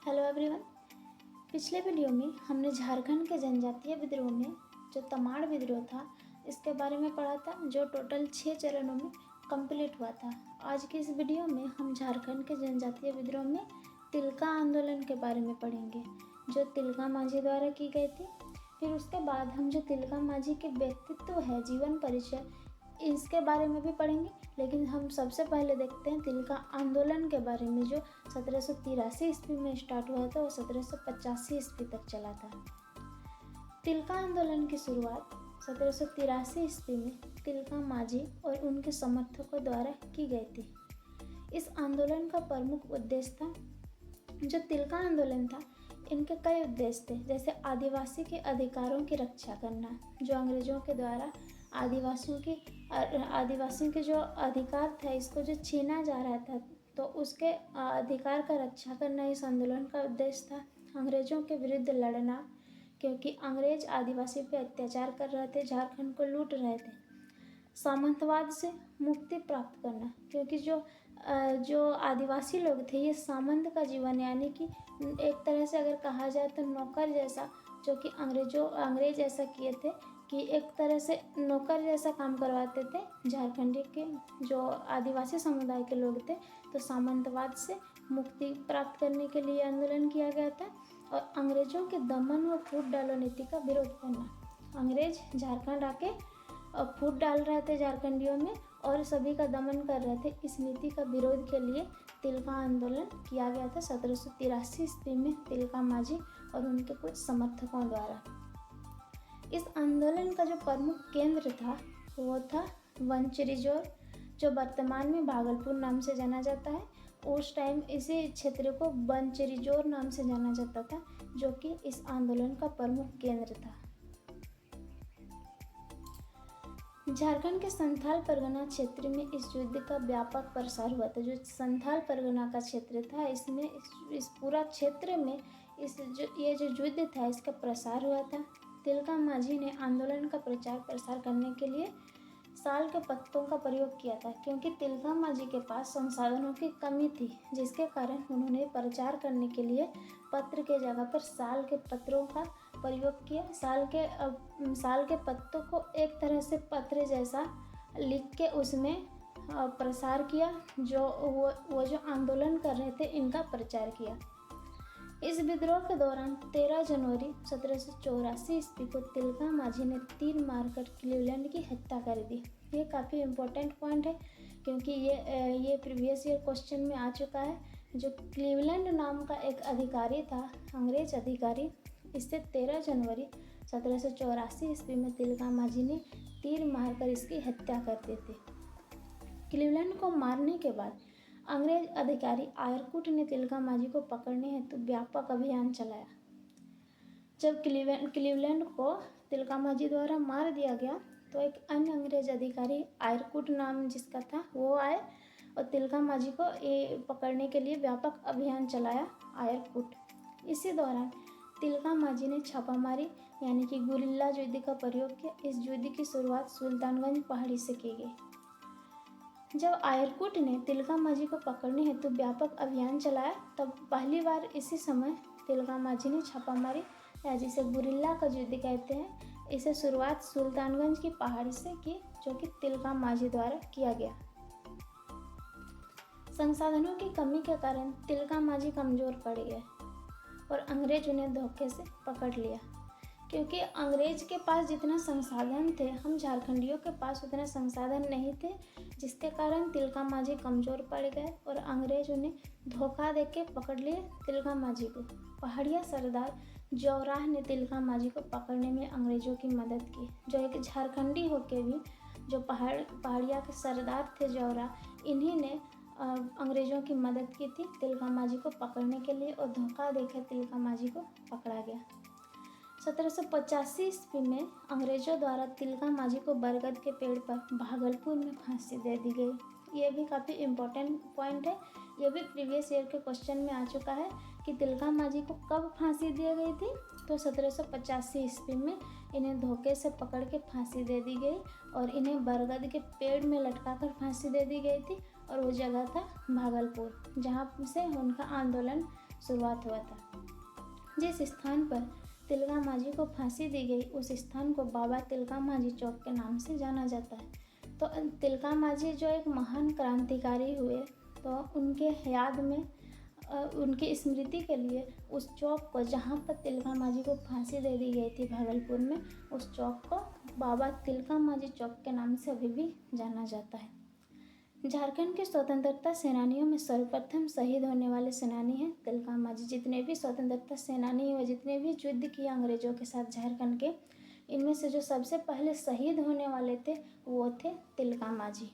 Hello everyone. पिछले video में हमने झारखंड के जनजातीय विद्रोह में जो तमाड़ विद्रोह था इसके बारे में पढ़ा था, जो टोटल 6 चरणों में कंप्लीट हुआ था। आज की इस वीडियो में हम झारखंड के जनजातीय विद्रोह में तिलका आंदोलन के बारे में पढ़ेंगे, जो तिलका मांझी द्वारा की गई थी। फिर उसके बाद हम जो तिलका मांझी के व्यक्तित्व है, जीवन परिचय, इसके बारे में भी पढ़ेंगे। लेकिन हम सबसे पहले देखते हैं तिलका आंदोलन के बारे में, जो 1783 ईस्वी में स्टार्ट हुआ था और 1785 ईस्वी तक चला था। तिलका आंदोलन की शुरुआत 1783 ईस्वी में तिलका मांझी और उनके समर्थकों द्वारा की गई थी। इस आंदोलन का प्रमुख उद्देश्य था, जो तिलका आंदोलन था, इनके कई उद्देश्य थे, जैसे आदिवासी के अधिकारों की रक्षा करना, जो अंग्रेजों के द्वारा आदिवासियों के जो अधिकार था इसको जो छीना जा रहा था, तो उसके अधिकार का रक्षा करना इस आंदोलन का उद्देश्य था। अंग्रेजों के विरुद्ध लड़ना, क्योंकि अंग्रेज आदिवासी पे अत्याचार कर रहे थे, झारखंड को लूट रहे थे। सामंतवाद से मुक्ति प्राप्त करना, क्योंकि जो आदिवासी लोग थे ये सामंत का जीवन, यानी कि एक तरह से अगर कहा जाए तो नौकर जैसा, जो कि अंग्रेज ऐसा किए थे कि एक तरह से नौकर जैसा काम करवाते थे झारखंडी के जो आदिवासी समुदाय के लोग थे। तो सामंतवाद से मुक्ति प्राप्त करने के लिए आंदोलन किया गया था और अंग्रेजों के दमन व फूट डालो नीति का विरोध करना। अंग्रेज झारखंड आके फूट डाल रहे थे झारखंडियों में और सभी का दमन कर रहे थे। इस नीति का विरोध के लिए तिलका आंदोलन किया गया था 1783 ईस्वी में तिलका मांझी और उनके कुछ समर्थकों द्वारा। इस आंदोलन का जो प्रमुख केंद्र था वो था वंचरिजोर, जो वर्तमान में भागलपुर नाम से जाना जाता है। उस टाइम इसी क्षेत्र को वंचरिजोर नाम से जाना जाता था, जो कि इस आंदोलन का प्रमुख केंद्र था। झारखंड के संथाल परगना क्षेत्र में इस युद्ध का व्यापक प्रसार हुआ था। जो संथाल परगना का क्षेत्र था, इसमें इस पूरा क्षेत्र में ये जो युद्ध था इसका प्रसार हुआ था। तिलका मांझी ने आंदोलन का प्रचार प्रसार करने के लिए साल के पत्तों का प्रयोग किया था, क्योंकि तिलका मांझी के पास संसाधनों की कमी थी, जिसके कारण उन्होंने प्रचार करने के लिए पत्र के जगह पर साल के पत्रों का प्रयोग किया। साल के पत्तों को एक तरह से पत्र जैसा लिख के उसमें प्रसार किया, जो वो जो आंदोलन कर रहे थे इनका प्रचार किया। इस विद्रोह के दौरान 13 जनवरी 1784 ईस्वी को तिलका मांझी ने तीर मारकर क्लीवलैंड की हत्या कर दी। ये काफ़ी इम्पोर्टेंट पॉइंट है, क्योंकि ये प्रीवियस ईयर क्वेश्चन में आ चुका है। जो क्लीवलैंड नाम का एक अधिकारी था, अंग्रेज अधिकारी, इससे 13 जनवरी 1784 ईस्वी में तिलका मांझी ने तीर मारकर इसकी हत्या कर दी थी। क्लीवलैंड को मारने के बाद अंग्रेज अधिकारी आयरकुट ने तिलका मांझी को पकड़ने हेतु व्यापक अभियान चलाया। जब क्लीवलैंड को तिलका मांझी द्वारा मार दिया गया तो एक अन्य अंग्रेज अधिकारी आयरकुट नाम जिसका था वो आए और तिलका मांझी को ये पकड़ने के लिए व्यापक अभियान चलाया आयरकुट। इसी दौरान तिलका मांझी ने छापामारी यानी कि गुरिल्ला युद्ध का प्रयोग किया। इस युद्ध की शुरुआत सुल्तानगंज पहाड़ी से की गई। जब आयरकुट ने तिलका मांझी को पकड़ने हेतु व्यापक अभियान चलाया, तब पहली बार इसी समय तिलका मांझी ने छापामारी या जिसे गुरिल्ला का युद्ध कहते हैं, इसे शुरुआत सुल्तानगंज की पहाड़ी से की, जो कि तिलका मांझी द्वारा किया गया। संसाधनों की कमी के कारण तिलका मांझी कमजोर पड़ गए और अंग्रेज उन्हें धोखे से पकड़ लिया। क्योंकि अंग्रेज के पास जितना संसाधन थे, हम झारखंडियों के पास उतना संसाधन नहीं थे, जिसके कारण तिलका मांझी कमज़ोर पड़ गए और अंग्रेज उन्हें धोखा देके पकड़ लिए तिलका मांझी को। पहाड़िया सरदार जौराह ने तिलका मांझी को पकड़ने में अंग्रेज़ों की मदद की। जो एक झारखंडी होके भी जो पहाड़िया के सरदार थे जौराह, इन्हीं ने अंग्रेज़ों की मदद की थी तिलका मांझी को पकड़ने के लिए और धोखा देकर तिलका मांझी को पकड़ा गया। 1785 ईस्वी में अंग्रेजों द्वारा तिलका मांझी को बरगद के पेड़ पर भागलपुर में फांसी दे दी गई। ये भी काफ़ी इम्पोर्टेंट पॉइंट है। ये भी प्रीवियस ईयर के क्वेश्चन में आ चुका है कि तिलका मांझी को कब फांसी दी गई थी। तो 1785 ईस्वी में इन्हें धोखे से पकड़ के फांसी दे दी गई और इन्हें बरगद के पेड़ में लटका कर फांसी दे दी गई थी और वो जगह था भागलपुर, जहाँ से उनका आंदोलन शुरुआत हुआ था। जिस स्थान पर तिलका मांझी को फांसी दी गई उस स्थान को बाबा तिलका मांझी चौक के नाम से जाना जाता है। तो तिलका मांझी जो एक महान क्रांतिकारी हुए, तो उनके याद में उनकी स्मृति के लिए उस चौक को, जहाँ पर तिलका मांझी को फांसी दे दी गई थी भागलपुर में, उस चौक को बाबा तिलका मांझी चौक के नाम से अभी भी जाना जाता है। झारखंड के स्वतंत्रता सेनानियों में सर्वप्रथम शहीद होने वाले सेनानी हैं तिलका मांझी। जितने भी स्वतंत्रता सेनानी हुए, जितने भी युद्ध किए अंग्रेजों के साथ झारखंड के, इनमें से जो सबसे पहले शहीद होने वाले थे वो थे तिलका मांझी।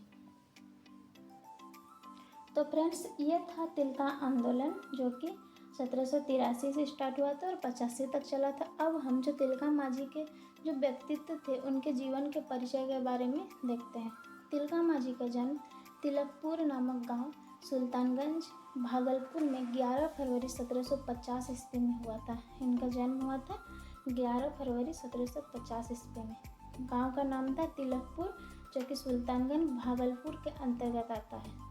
तो फ्रेंड्स, ये था तिलका आंदोलन जो कि 1783 से स्टार्ट हुआ था और 85 तक चला था। अब हम जो तिलका मांझी के जो व्यक्तित्व थे उनके जीवन के परिचय के बारे में देखते हैं। तिलका मांझी का जन्म तिलकपुर नामक गांव सुल्तानगंज भागलपुर में 11 फरवरी 1750 ईस्वी में हुआ था। इनका जन्म हुआ था 11 फरवरी 1750 ईस्वी में। गांव का नाम था तिलकपुर, जो कि सुल्तानगंज भागलपुर के अंतर्गत आता है।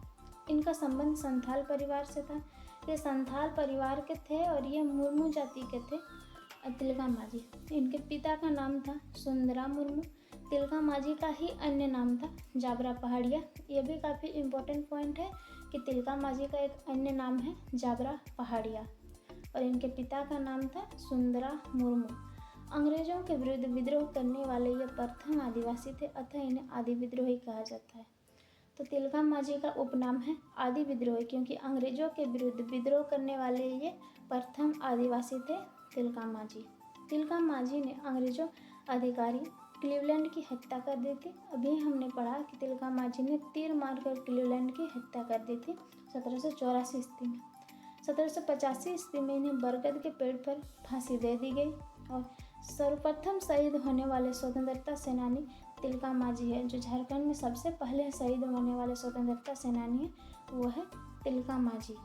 इनका संबंध संथाल परिवार से था। ये संथाल परिवार के थे और ये मुर्मू जाति के थे तिलका मांझी। इनके पिता का नाम था सुंदरा मुर्मू। तिलका मांझी का ही अन्य नाम था जाबरा पहाड़िया। ये भी काफ़ी इम्पोर्टेंट पॉइंट है कि तिलका मांझी का एक अन्य नाम है जाबरा पहाड़िया और इनके पिता का नाम था सुंदरा मुर्मू। अंग्रेजों के विरुद्ध विद्रोह करने वाले ये प्रथम आदिवासी थे, अतः इन्हें आदि विद्रोही कहा जाता है। तो तिलका मांझी का उपनाम है आदि विद्रोही, क्योंकि अंग्रेजों के विरुद्ध विद्रोह करने वाले ये प्रथम आदिवासी थे तिलका मांझी। तिलका मांझी ने अंग्रेजों अधिकारी क्लीवलैंड की हत्या कर दी थी। अभी हमने पढ़ा कि तिलका मांझी ने तीर मारकर क्लीवलैंड की हत्या कर दी थी 1784 ईस्वी में। 1785 ईस्वी में इन्हें बरगद के पेड़ पर फांसी दे दी गई और सर्वप्रथम शहीद होने वाले स्वतंत्रता सेनानी तिलका मांझी है। जो झारखंड में सबसे पहले शहीद होने वाले स्वतंत्रता सेनानी है वो है तिलका मांझी।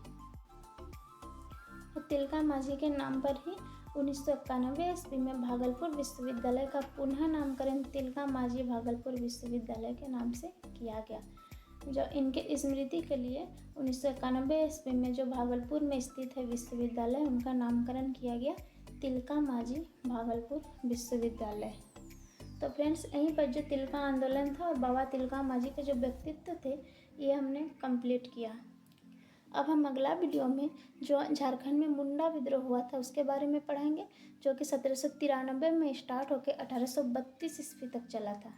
तिलका मांझी के नाम पर ही 1991 ईस्वी में भागलपुर विश्वविद्यालय का पुनः नामकरण तिलका मांझी भागलपुर विश्वविद्यालय के नाम से किया गया। जो इनके स्मृति के लिए 1991 ईस्वी में जो भागलपुर में स्थित है विश्वविद्यालय, उनका नामकरण किया गया तिलका मांझी भागलपुर विश्वविद्यालय। तो फ्रेंड्स, यहीं पर जो तिलका आंदोलन था और बाबा तिलका मांझी के जो व्यक्तित्व थे ये हमने कंप्लीट किया। अब हम अगला वीडियो में जो झारखंड में मुंडा विद्रोह हुआ था उसके बारे में पढ़ेंगे, जो कि 1793 में स्टार्ट होकर 1832 ईस्वी तक चला था।